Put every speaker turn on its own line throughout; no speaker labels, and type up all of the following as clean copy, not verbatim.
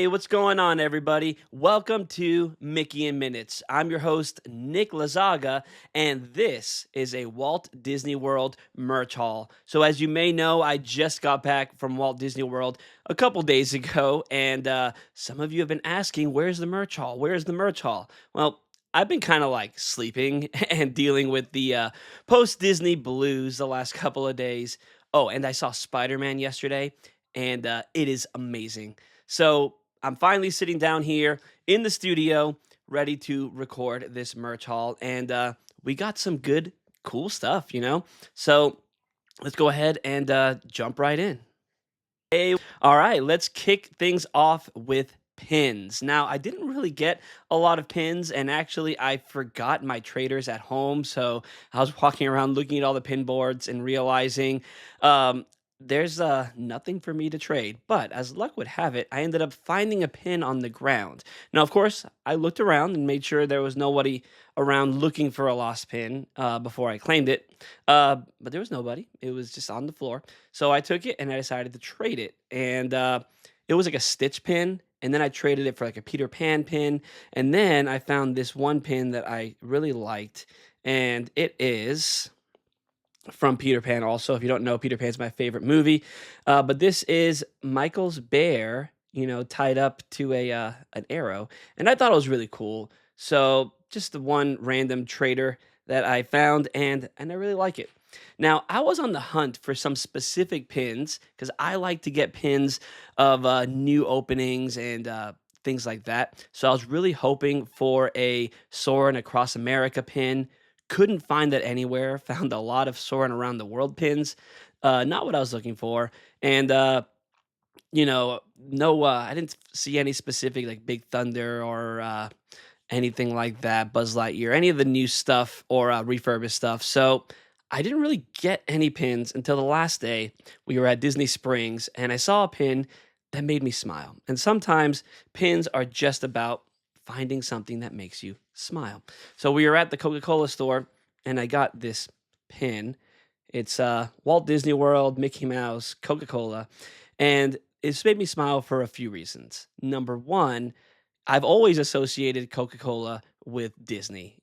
Hey, what's going on, everybody? Welcome to Mickey in Minutes. I'm your host, Nick Lazaga, and this is a Walt Disney World merch haul. So, as you may know, I just got back from Walt Disney World a couple days ago, and some of you have been asking, where's the merch haul? Where's the merch haul? Well, I've been kind of like sleeping and dealing with the post Disney blues the last couple of days. Oh, and I saw Spider Man yesterday, and it is amazing. So I'm finally sitting down here in the studio, ready to record this merch haul, and we got some good, cool stuff. So let's go ahead and jump right in. Hey, all right, let's kick things off with pins. Now, I didn't really get a lot of pins, and actually, I forgot my traders at home. So I was walking around looking at all the pin boards and realizing um, there's nothing for me to trade. But as luck would have it, I ended up finding a pin on the ground. Now, of course, I looked around and made sure there was nobody around looking for a lost pin before I claimed it. But there was nobody, it was just on the floor. So I took it and I decided to trade it. And it was like a Stitch pin. And then I traded it for like a Peter Pan pin. And then I found this one pin that I really liked. And it is from Peter Pan also. If you don't know, Peter Pan's my favorite movie. But this is Michael's bear, tied up to an arrow. And I thought it was really cool. So just the one random trader that I found, and I really like it. Now, I was on the hunt for some specific pins because I like to get pins of new openings and things like that. So I was really hoping for a Soarin' Across America pin. Couldn't find that anywhere. Found a lot of Soarin' Around the World pins. Not what I was looking for. And no, I didn't see any specific like Big Thunder or anything like that, Buzz Lightyear, any of the new stuff or refurbished stuff. So I didn't really get any pins until the last day we were at Disney Springs, and I saw a pin that made me smile. And sometimes pins are just about finding something that makes you smile. So we were at the Coca-Cola store, and I got this pin. It's Walt Disney World, Mickey Mouse, Coca-Cola, and it's made me smile for a few reasons. Number one, I've always associated Coca-Cola with Disney.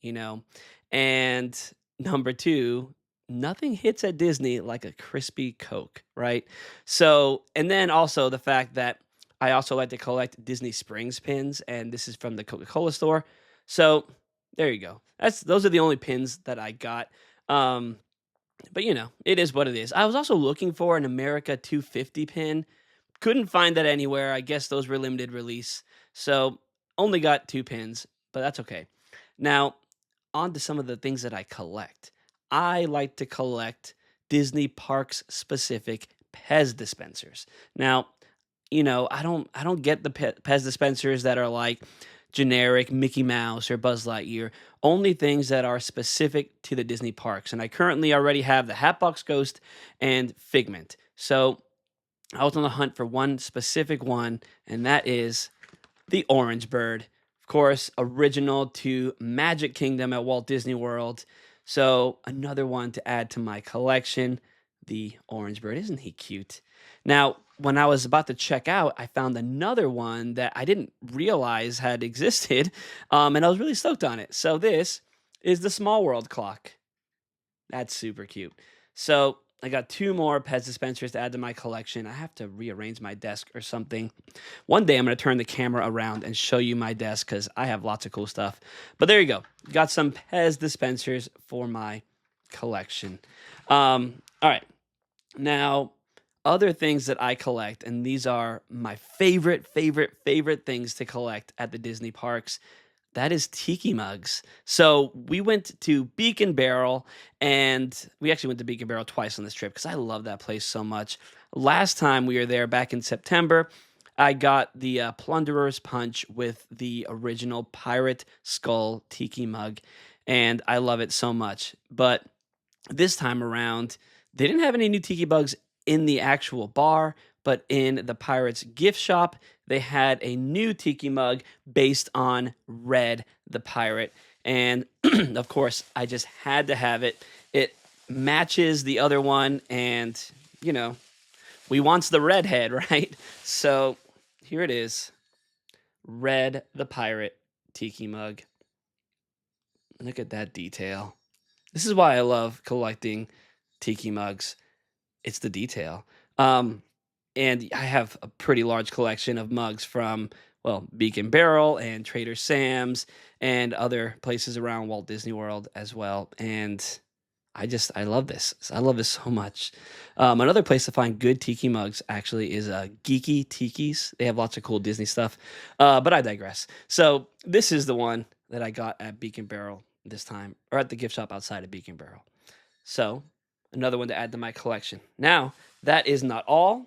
And number two, nothing hits at Disney like a crispy Coke, right? So, and then also the fact that I also like to collect Disney Springs pins, and this is from the Coca-Cola store. So there you go. Those are the only pins that I got. Um, but it is what it is. I was also looking for an America 250 pin. Couldn't find that anywhere. I guess those were limited release. So only got 2 pins, but that's okay. Now, on to some of the things that I collect. I like to collect Disney parks specific Pez dispensers. Now, I don't get the Pez dispensers that are like generic Mickey Mouse or Buzz Lightyear, only things that are specific to the Disney parks. And I currently already have the Hatbox Ghost and Figment. So I was on the hunt for one specific one, and that is the Orange Bird. Of course, original to Magic Kingdom at Walt Disney World. So another one to add to my collection, the Orange Bird. Isn't he cute? Now, when I was about to check out, I found another one that I didn't realize had existed, and I was really stoked on it. So this is the Small World clock. That's super cute. So I got 2 more Pez dispensers to add to my collection. I have to rearrange my desk or something. One day I'm going to turn the camera around and show you my desk because I have lots of cool stuff. But there you go. Got some Pez dispensers for my collection. All right. Now, other things that I collect, and these are my favorite things to collect at the Disney parks. That is Tiki mugs. So we went to Beacon Barrel, and we actually went to Beacon Barrel twice on this trip because I love that place so much. Last time we were there back in September, I got the Plunderer's Punch with the original Pirate Skull Tiki mug, and I love it so much. But this time around, they didn't have any new Tiki mugs in the actual bar, but in the Pirates gift shop, they had a new Tiki mug based on Red the Pirate. And of course, I just had to have it. It matches the other one, and, we wants the redhead, right? So here it is. Red the Pirate Tiki mug. Look at that detail. This is why I love collecting tiki mugs. It's the detail. Um, and I have a pretty large collection of mugs from, well, Beacon Barrel and Trader Sam's and other places around Walt Disney World as well. And I love this. I love this so much. Another place to find good tiki mugs actually is Geeky Tikis. They have lots of cool Disney stuff. But I digress. So this is the one that I got at Beacon Barrel this time, or at the gift shop outside of Beacon Barrel. So another one to add to my collection. Now, that is not all.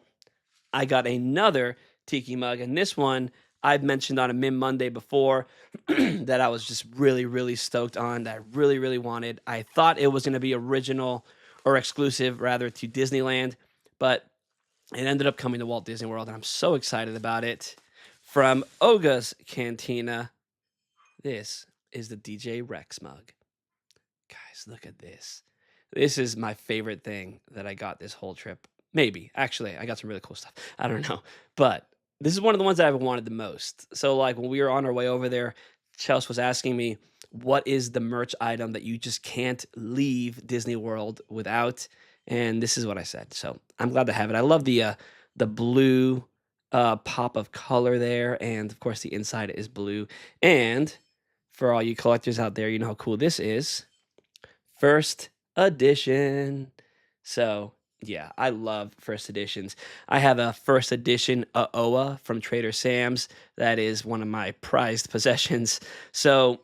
I got another tiki mug, and this one I've mentioned on a Min Monday before that I was just really, really stoked on, that I really, really wanted. I thought it was going to be original or exclusive, rather, to Disneyland, but it ended up coming to Walt Disney World, and I'm so excited about it. From Oga's Cantina, this is the DJ Rex mug. Guys, look at this. This is my favorite thing that I got this whole trip. Maybe. Actually, I got some really cool stuff. I don't know. But this is one of the ones that I've wanted the most. So, like, when we were on our way over there, Chelsea was asking me, what is the merch item that you just can't leave Disney World without? And this is what I said. So I'm glad to have it. I love the blue pop of color there. And of course, the inside is blue. And for all you collectors out there, you know how cool this is. First edition. So, yeah, I love first editions. I have a first edition Oa from Trader Sam's. That is one of my prized possessions. So,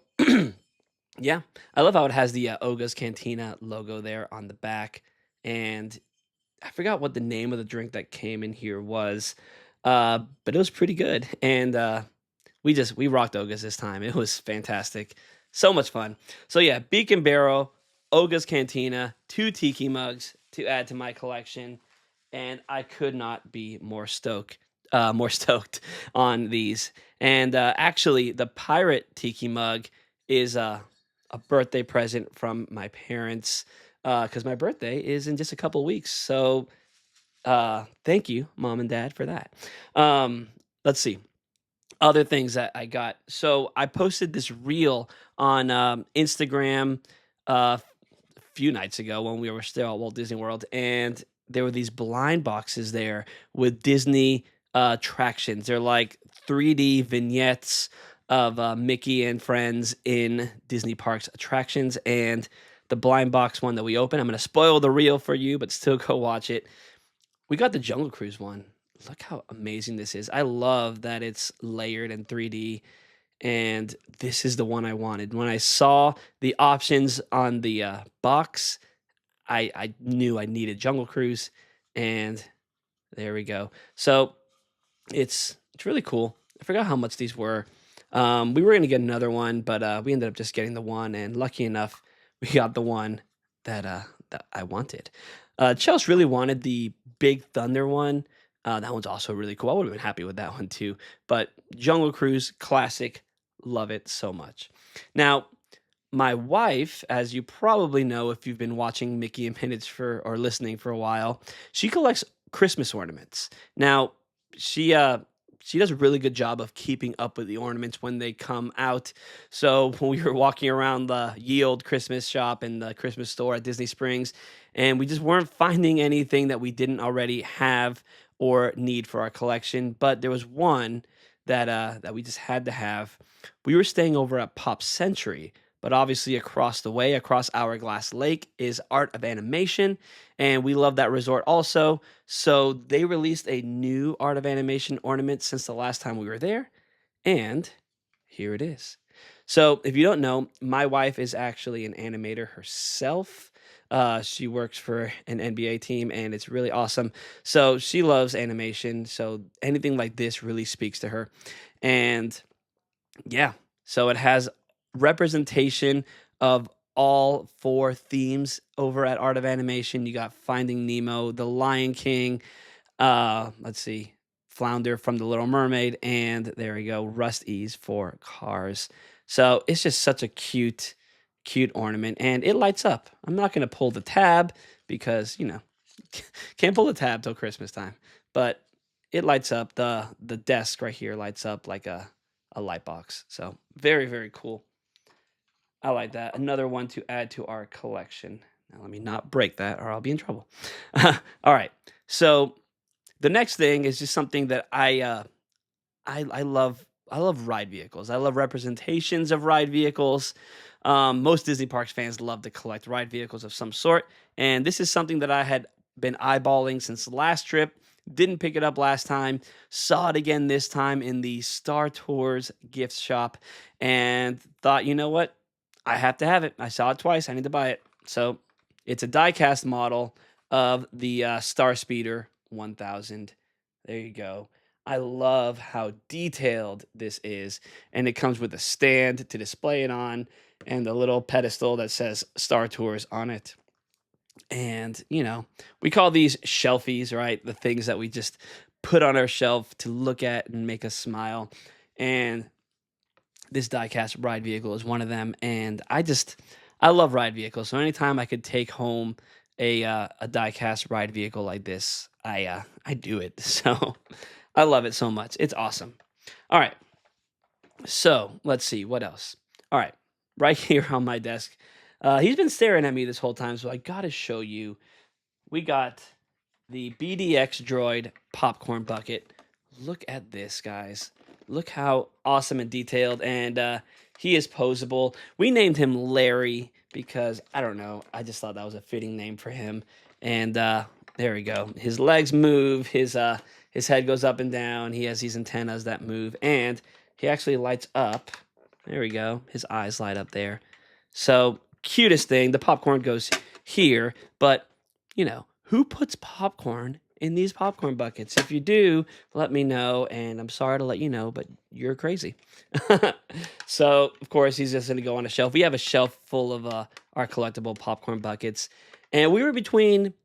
yeah, I love how it has the Oga's Cantina logo there on the back. And I forgot what the name of the drink that came in here was, but it was pretty good. And we rocked Oga's this time. It was fantastic. So much fun. So yeah, Beacon Barrel, Oga's Cantina, 2 tiki mugs to add to my collection, and I could not be more stoked on these. And actually, the pirate tiki mug is a birthday present from my parents because my birthday is in just a couple weeks. So thank you, mom and dad, for that. Let's see other things that I got. So I posted this reel on Instagram a few nights ago when we were still at Walt Disney World, and there were these blind boxes there with Disney attractions. They're like 3D vignettes of Mickey and friends in Disney parks attractions. And the blind box one that we opened, I'm going to spoil the reel for you, but still go watch it. We got the Jungle Cruise one. Look how amazing this is. I love that it's layered in 3D, and this is the one I wanted. When I saw the options on the box, I knew I needed Jungle Cruise, and there we go. So it's really cool. I forgot how much these were. We were gonna get another one, but we ended up just getting the one, and lucky enough, we got the one that I wanted. Chelsea really wanted the Big Thunder one. That one's also really cool. I would have been happy with that one too. But Jungle Cruise, classic, love it so much. Now, my wife, as you probably know if you've been watching Mickey and Minutes for or listening for a while, she collects Christmas ornaments. Now, she uh she does a really good job of keeping up with the ornaments when they come out. So when we were walking around the Yield Christmas shop and the Christmas store at Disney Springs, and we just weren't finding anything that we didn't already have or need for our collection. But there was one that we just had to have. We were staying over at Pop Century, but obviously across the way, across Hourglass Lake, is Art of Animation, and we love that resort also. So they released a new Art of Animation ornament since the last time we were there, and here it is. So if you don't know, my wife is actually an animator herself. She works for an NBA team, and it's really awesome. So she loves animation. So anything like this really speaks to her, and yeah. So it has representation of all 4 themes over at Art of Animation. You got Finding Nemo, The Lion King, let's see, Flounder from The Little Mermaid, and there we go, Rust Ease for Cars. So it's just such a cute ornament, and it lights up. I'm not gonna pull the tab because, can't pull the tab till Christmas time, but it lights up. The desk right here lights up like a a light box. So very, very cool. I like that. Another one to add to our collection. Now let me not break that or I'll be in trouble. All right. So the next thing is just something that I love. I love ride vehicles. I love representations of ride vehicles. Most Disney Parks fans love to collect ride vehicles of some sort, and this is something that I had been eyeballing since the last trip. Didn't pick it up last time. Saw it again this time in the Star Tours gift shop, and thought, you know what? I have to have it. I saw it twice. I need to buy it. So it's a diecast model of the Star Speeder 1000. There you go. I love how detailed this is, and it comes with a stand to display it on and a little pedestal that says Star Tours on it. And, we call these shelfies, right? The things that we just put on our shelf to look at and make us smile. And this diecast ride vehicle is one of them. And I love ride vehicles. So anytime I could take home a diecast ride vehicle like this, I do it. So I love it so much. It's awesome. All right. So let's see what else. All right, right here on my desk. He's been staring at me this whole time, so I gotta show you. We got the BDX Droid popcorn bucket. Look at this, guys. Look how awesome and detailed, and he is posable. We named him Larry because I don't know. I just thought that was a fitting name for him. And there we go. His legs move. His head goes up and down. He has these antennas that move, and he actually lights up. There we go. His eyes light up there. So cutest thing. The popcorn goes here, but who puts popcorn in these popcorn buckets? If you do, let me know. And I'm sorry to let you know, but you're crazy. So, of course, he's just going to go on a shelf. We have a shelf full of our collectible popcorn buckets. And we were between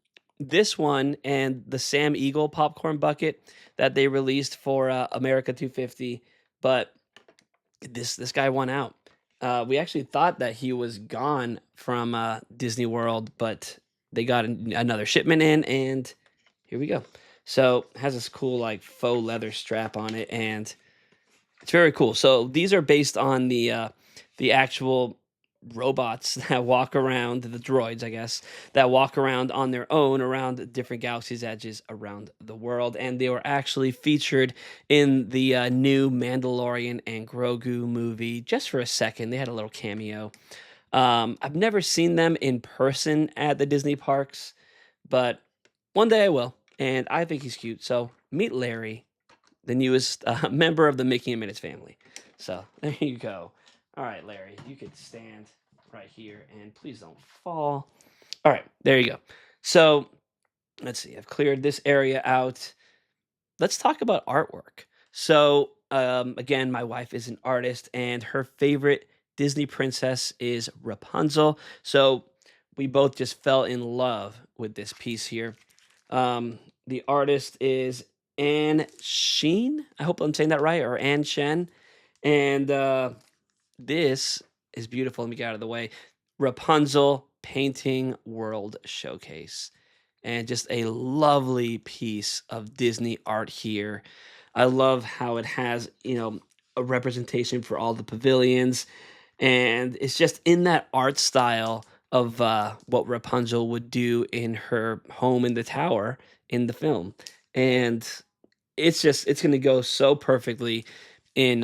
this one and the Sam Eagle popcorn bucket that they released for America 250. But this guy won out. We actually thought that he was gone from Disney World, but they got another shipment in, and here we go. So it has this cool like faux leather strap on it, and it's very cool. So these are based on the actual robots that walk around, the droids, I guess, that walk around on their own around different galaxies' edges around the world. And they were actually featured in the new Mandalorian and Grogu movie just for a second. They had a little cameo. I've never seen them in person at the Disney parks, but one day I will. And I think he's cute. So meet Larry, the newest member of the Mickey and Minutes family. So there you go. All right, Larry, you could stand right here and please don't fall. All right, there you go. So let's see. I've cleared this area out. Let's talk about artwork. So again, my wife is an artist, and her favorite Disney princess is Rapunzel. So we both just fell in love with this piece here. The artist is Anne Sheen. I hope I'm saying that right, or Anne Shen. And this is beautiful. Let me get out of the way. Rapunzel Painting World Showcase. And just a lovely piece of Disney art here. I love how it has, a representation for all the pavilions. And it's just in that art style of what Rapunzel would do in her home in the tower in the film. And it's going to go so perfectly in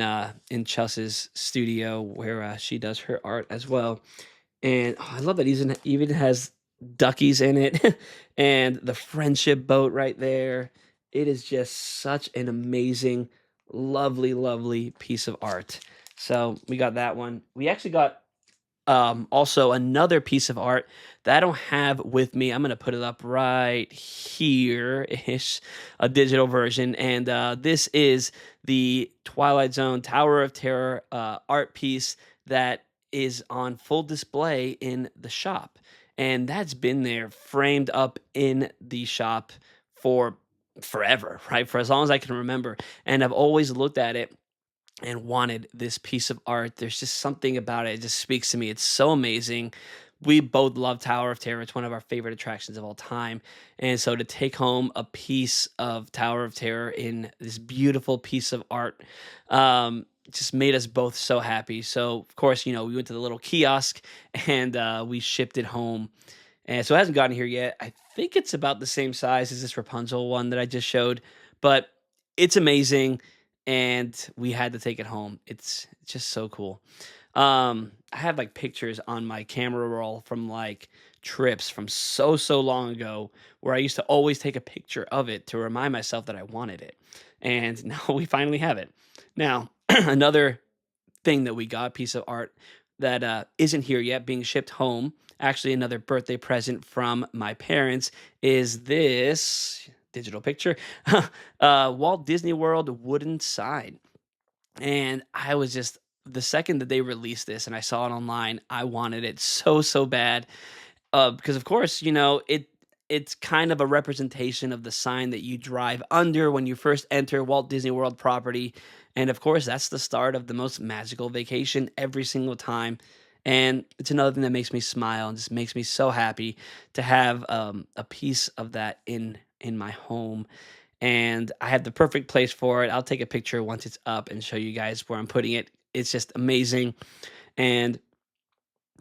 Chels's studio where she does her art as well. And I love that he's even has duckies in it and the friendship boat right there. It is just such an amazing, lovely, lovely piece of art. So we got that one. We actually got also another piece of art that I don't have with me. I'm gonna put it up right here ish, a digital version, and this is the Twilight Zone Tower of Terror art piece that is on full display in the shop, and that's been there framed up in the shop for forever, right? For as long as I can remember, and I've always looked at it and wanted this piece of art. There's just something about it. It just speaks to me. It's so amazing. We both love Tower of Terror. It's one of our favorite attractions of all time. And so to take home a piece of Tower of Terror in this beautiful piece of art, just made us both so happy. So, of course, we went to the little kiosk and we shipped it home. And so it hasn't gotten here yet. I think it's about the same size as this Rapunzel one that I just showed, but it's amazing. And we had to take it home. It's just so cool. I have like pictures on my camera roll from like trips from so long ago where I used to always take a picture of it to remind myself that I wanted it. And now we finally have it. Now, another thing that we got, piece of art that isn't here yet, being shipped home. Actually, another birthday present from my parents is this digital picture, Walt Disney World wooden sign. And I was just the second that they released this and I saw it online, I wanted it so bad. Because of course, it's kind of a representation of the sign that you drive under when you first enter Walt Disney World property. And of course, that's the start of the most magical vacation every single time. And it's another thing that makes me smile and just makes me so happy to have a piece of that in my home. And I have the perfect place for it. I'll take a picture once it's up and show you guys where I'm putting it. It's just amazing. And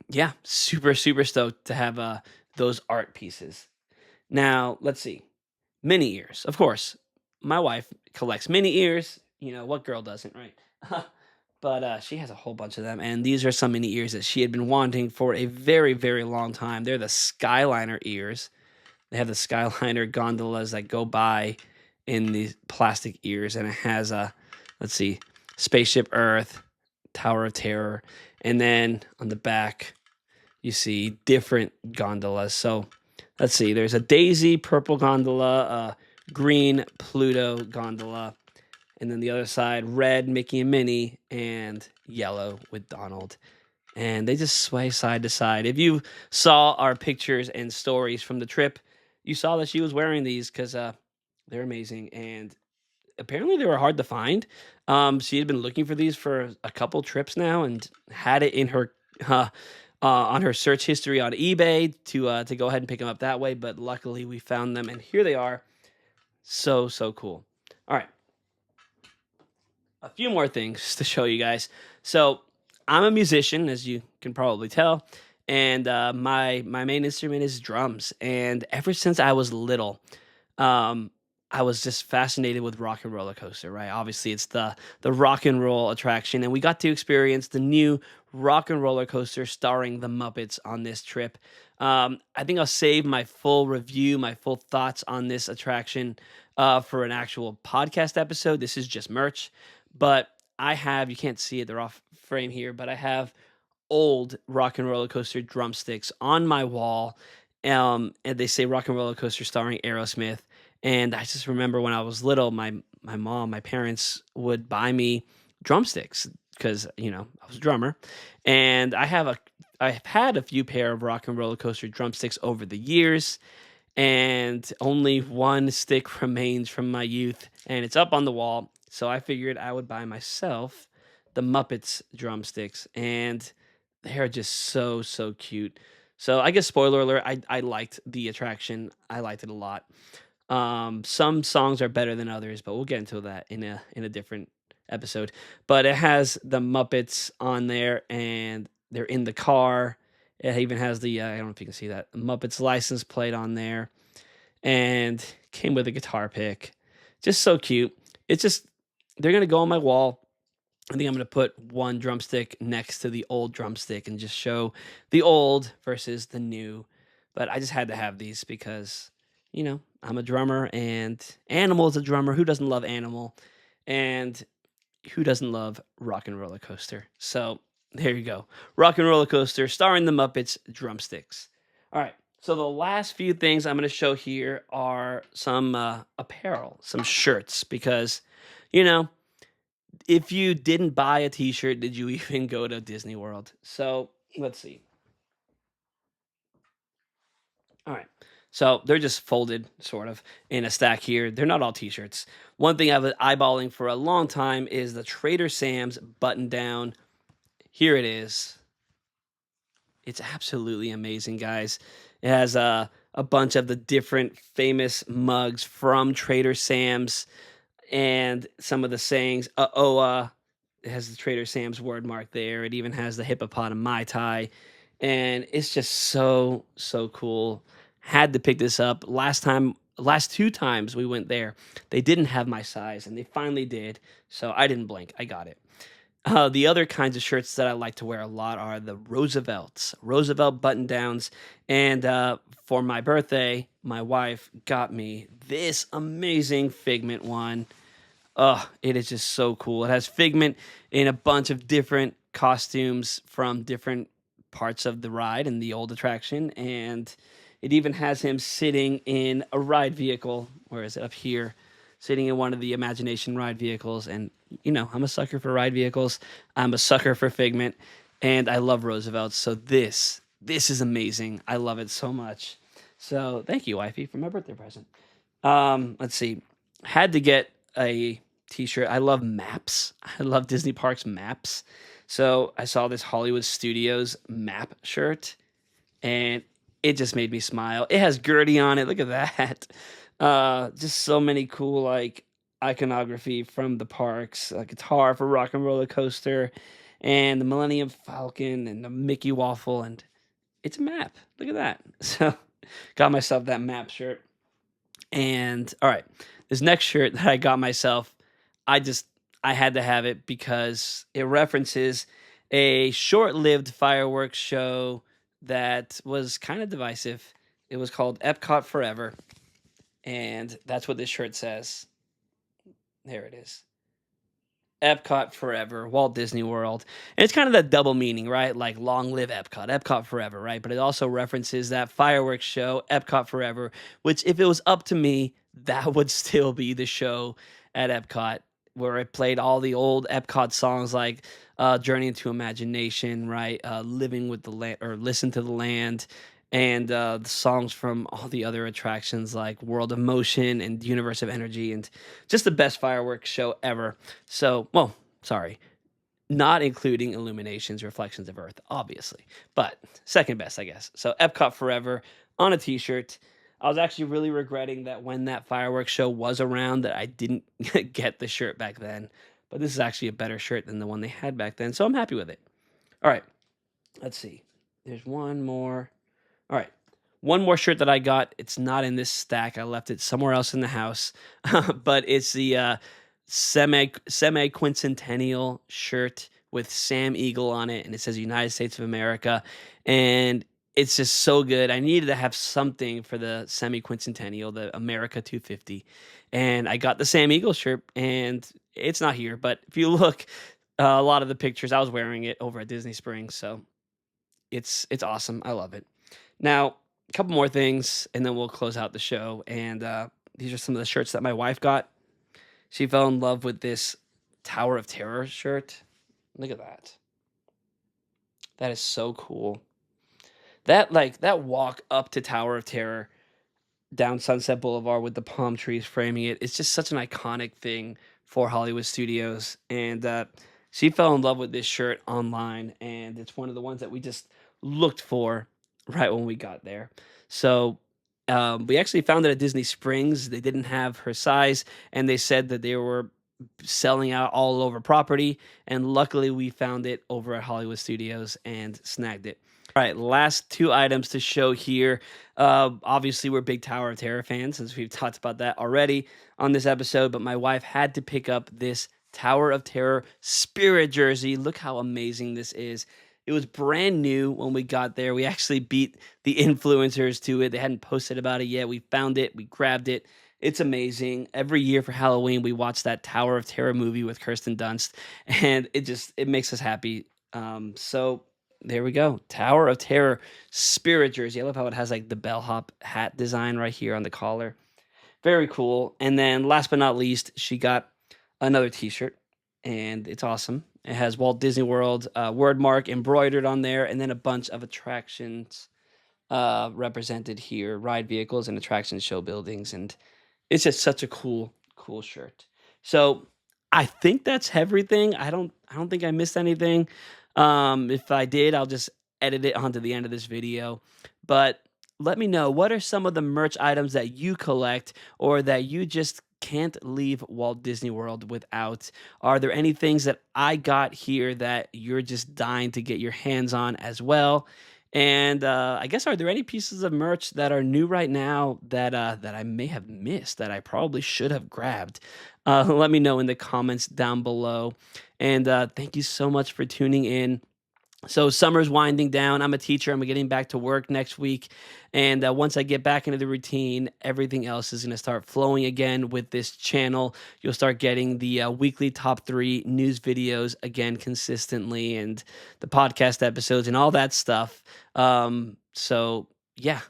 yeah, super stoked to have those art pieces. Now, let's see. Mini ears. Of course, my wife collects mini ears. What girl doesn't, right? But she has a whole bunch of them. And these are some mini ears that she had been wanting for a very long time. They're the Skyliner ears. They have the Skyliner gondolas that go by in these plastic ears. And it has let's see, Spaceship Earth, Tower of Terror. And then on the back, you see different gondolas. So let's see, there's a Daisy purple gondola, green Pluto gondola, and then the other side, red Mickey and Minnie, and yellow with Donald. And they just sway side to side. If you saw our pictures and stories from the trip, you saw that she was wearing these because they're amazing. And apparently they were hard to find. She had been looking for these for a couple trips now and had it in her on her search history on eBay to go ahead and pick them up that way. But luckily we found them, and here they are. So cool. All right, a few more things to show you guys. So I'm a musician, as you can probably tell, and my main instrument is drums. And ever since I was little, um, I was just fascinated with Rock and Roller Coaster, right? Obviously, it's the rock and roll attraction, and we got to experience the new Rock and Roller Coaster starring the Muppets on this trip. I think I'll save my full review, my full thoughts on this attraction for an actual podcast episode. This is just merch, but I have, you can't see it, they're off frame here, but I have old Rock and Roller Coaster drumsticks on my wall. And they say Rock and Roller Coaster starring Aerosmith. And I just remember when I was little, my mom, my parents would buy me drumsticks because I was a drummer, and I've had a few pair of Rock and Roller Coaster drumsticks over the years, and only one stick remains from my youth, and it's up on the wall. So I figured I would buy myself the Muppets drumsticks, and they're just so cute. So I guess spoiler alert, I liked the attraction. I liked it a lot. Some songs are better than others, but we'll get into that in a different episode. But it has the Muppets on there, and they're in the car. It even has the I don't know if you can see that, Muppets license plate on there, and came with a guitar pick. Just so cute. It's just they're gonna go on my wall. I think I'm gonna put one drumstick next to the old drumstick and just show the old versus the new. But I just had to have these because, I'm a drummer and Animal is a drummer. Who doesn't love Animal? And who doesn't love Rock and Roller Coaster? So there you go. Rock and Roller Coaster starring the Muppets drumsticks. All right. So the last few things I'm going to show here are some apparel, some shirts, because, you know, if you didn't buy a t-shirt, did you even go to Disney World? So let's see. All right. So they're just folded sort of in a stack here. They're not all t-shirts. One thing I've been eyeballing for a long time is the Trader Sam's button down. Here it is. It's absolutely amazing, guys. It has a bunch of the different famous mugs from Trader Sam's and some of the sayings. It has the Trader Sam's word mark there. It even has the hippopotam Mai Tai, and it's just so so cool. Had to pick this up last two times we went there. They didn't have my size, and they finally did. So I didn't blink. I got it. The other kinds of shirts that I like to wear a lot are the Roosevelts, Roosevelt button downs. And for my birthday, my wife got me this amazing Figment one. Oh, it is just so cool. It has Figment in a bunch of different costumes from different parts of the ride and the old attraction. And it even has him sitting in a ride vehicle. Where is it? Up here. Sitting in one of the Imagination ride vehicles. And, I'm a sucker for ride vehicles. I'm a sucker for Figment. And I love Roosevelt's. So this is amazing. I love it so much. So thank you, wifey, for my birthday present. Let's see. Had to get a t-shirt. I love maps. I love Disney Parks maps. So I saw this Hollywood Studios map shirt and it just made me smile. It has Gertie on it. Look at that. Just so many cool like iconography from the parks. A guitar for Rock and Roller Coaster and the Millennium Falcon and the Mickey Waffle and it's a map. Look at that. So got myself that map shirt. And all right, this next shirt that I got myself, I just I had to have it because it references a short-lived fireworks show that was kind of divisive. It was called Epcot Forever, and that's what this shirt says. There it is. Epcot Forever, Walt Disney World. And it's kind of that double meaning, right? Like long live Epcot, Epcot Forever, right? But it also references that fireworks show, Epcot Forever, which if it was up to me, that would still be the show at Epcot where it played all the old Epcot songs like Journey into Imagination, right? Living with the Land or Listen to the Land and the songs from all the other attractions like World of Motion and Universe of Energy and just the best fireworks show ever. So, well, sorry, not including Illuminations, Reflections of Earth, obviously, but second best, I guess. So, Epcot Forever on a T-shirt. I was actually really regretting that when that fireworks show was around that I didn't get the shirt back then. But this is actually a better shirt than the one they had back then, so I'm happy with it. All right, let's see. There's one more. All right. One more shirt that I got. It's not in this stack. I left it somewhere else in the house. But it's the semi quincentennial shirt with Sam Eagle on it, and it says United States of America. And it's just so good. I needed to have something for the semi quincentennial, the America 250. And I got the Sam Eagle shirt, and it's not here. But if you look, a lot of the pictures, I was wearing it over at Disney Springs. So it's awesome. I love it. Now, a couple more things, and then we'll close out the show. And these are some of the shirts that my wife got. She fell in love with this Tower of Terror shirt. Look at that. That is so cool. That walk up to Tower of Terror down Sunset Boulevard with the palm trees framing it. It's just such an iconic thing for Hollywood Studios. And she fell in love with this shirt online, and it's one of the ones that we just looked for right when we got there. So we actually found it at Disney Springs. They didn't have her size, and they said that they were selling out all over property. And luckily, we found it over at Hollywood Studios and snagged it. All right, last two items to show here. Obviously, we're big Tower of Terror fans, since we've talked about that already on this episode. But my wife had to pick up this Tower of Terror Spirit jersey. Look how amazing this is. It was brand new when we got there. We actually beat the influencers to it. They hadn't posted about it yet. We found it. We grabbed it. It's amazing. Every year for Halloween, we watch that Tower of Terror movie with Kirsten Dunst, and it makes us happy. So there we go. Tower of Terror Spirit jersey. I love how it has like the bellhop hat design right here on the collar. Very cool. And then last but not least, she got another t-shirt, and it's awesome. It has Walt Disney World word mark embroidered on there, and then a bunch of attractions represented here, ride vehicles and attractions show buildings, and it's just such a cool shirt. So I think that's everything. I don't think I missed anything. If I did, I'll just edit it onto the end of this video. But let me know, what are some of the merch items that you collect or that you just can't leave Walt Disney World without. Are there any things that I got here that you're just dying to get your hands on as well? And I guess, are there any pieces of merch that are new right now that that I may have missed that I probably should have grabbed? Let me know in the comments down below. And thank you so much for tuning in. So summer's winding down. I'm a teacher. I'm getting back to work next week, and once I get back into the routine, everything else is going to start flowing again with this channel. You'll start getting the weekly top three news videos again consistently, and the podcast episodes and all that stuff. So yeah,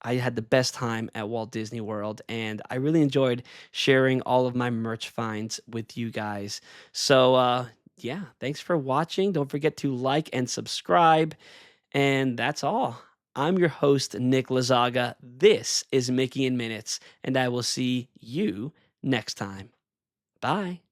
I had the best time at Walt Disney World, and I really enjoyed sharing all of my merch finds with you guys. So, yeah, thanks for watching. Don't forget to like and subscribe. And that's all. I'm your host, Nick Lazaga. This is Mickey in Minutes, and I will see you next time. Bye.